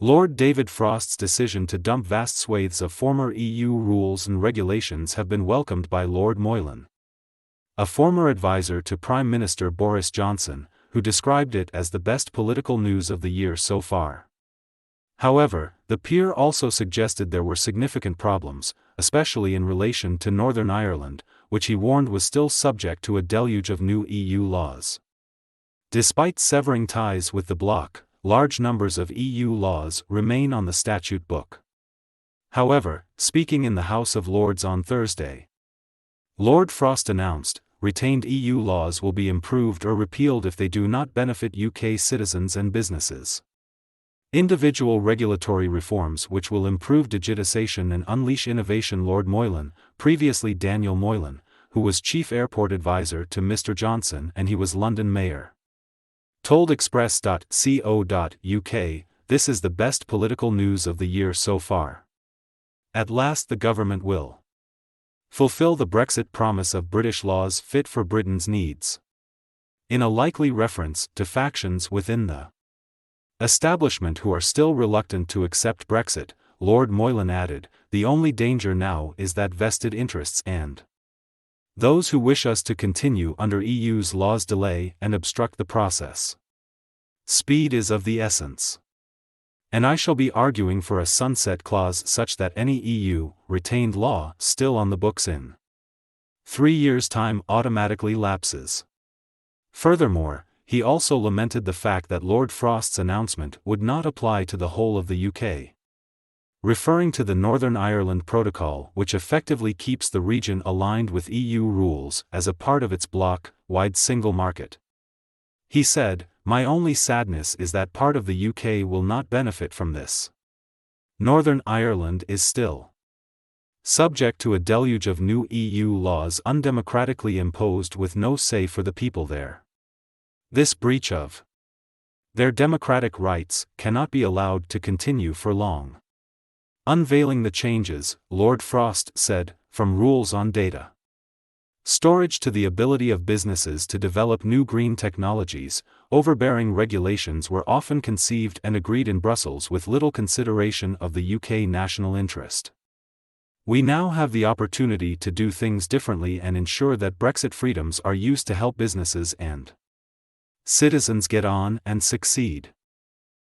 Lord David Frost's decision to dump vast swathes of former EU rules and regulations have been welcomed by Lord Moylan, a former advisor to Prime Minister Boris Johnson, who described it as the best political news of the year so far. However, the peer also suggested there were significant problems, especially in relation to Northern Ireland, which he warned was still subject to a deluge of new EU laws. Despite severing ties with the bloc, large numbers of EU laws remain on the statute book. However, speaking in the House of Lords on Thursday, Lord Frost announced, retained EU laws will be improved or repealed if they do not benefit UK citizens and businesses. Individual regulatory reforms which will improve digitization and unleash innovation. Lord Moylan, previously Daniel Moylan, who was Chief Airport Advisor to Mr. Johnson and he was London Mayor, told Express.co.uk, "This is the best political news of the year so far. At last the government will fulfill the Brexit promise of British laws fit for Britain's needs." In a likely reference to factions within the establishment who are still reluctant to accept Brexit, Lord Moylan added, "The only danger now is that vested interests and those who wish us to continue under EU's laws delay and obstruct the process. Speed is of the essence. And I shall be arguing for a sunset clause such that any EU retained law still on the books in 3 years' time automatically lapses." Furthermore, he also lamented the fact that Lord Frost's announcement would not apply to the whole of the UK, referring to the Northern Ireland Protocol, which effectively keeps the region aligned with EU rules as a part of its bloc-wide single market. He said, "My only sadness is that part of the UK will not benefit from this. Northern Ireland is still subject to a deluge of new EU laws undemocratically imposed with no say for the people there. This breach of their democratic rights cannot be allowed to continue for long." Unveiling the changes, Lord Frost said, from rules on data storage to the ability of businesses to develop new green technologies, overbearing regulations were often conceived and agreed in Brussels with little consideration of the UK national interest. We now have the opportunity to do things differently and ensure that Brexit freedoms are used to help businesses and citizens get on and succeed.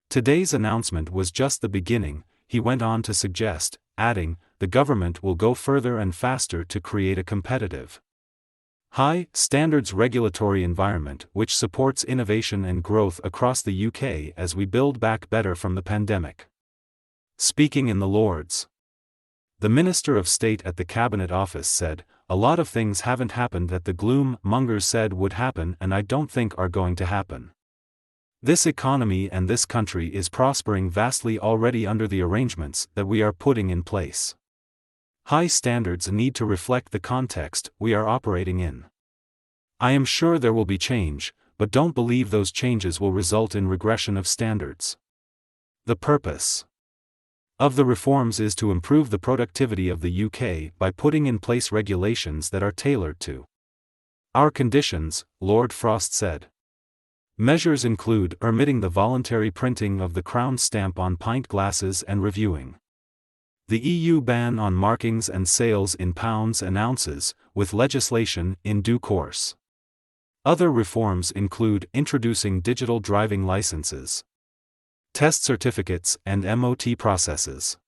Today's announcement was just the beginning, he went on to suggest, adding, "The government will go further and faster to create a competitive, high-standards regulatory environment which supports innovation and growth across the UK as we build back better from the pandemic." Speaking in the Lords, the Minister of State at the Cabinet Office said, "A lot of things haven't happened that the gloom mongers said would happen and I don't think are going to happen. This economy and this country is prospering vastly already under the arrangements that we are putting in place. High standards need to reflect the context we are operating in. I am sure there will be change, but don't believe those changes will result in regression of standards. The purpose of the reforms is to improve the productivity of the UK by putting in place regulations that are tailored to our conditions," Lord Frost said. Measures include permitting the voluntary printing of the Crown stamp on pint glasses and reviewing the EU ban on markings and sales in pounds and ounces, with legislation in due course. Other reforms include introducing digital driving licenses, test certificates and MOT processes.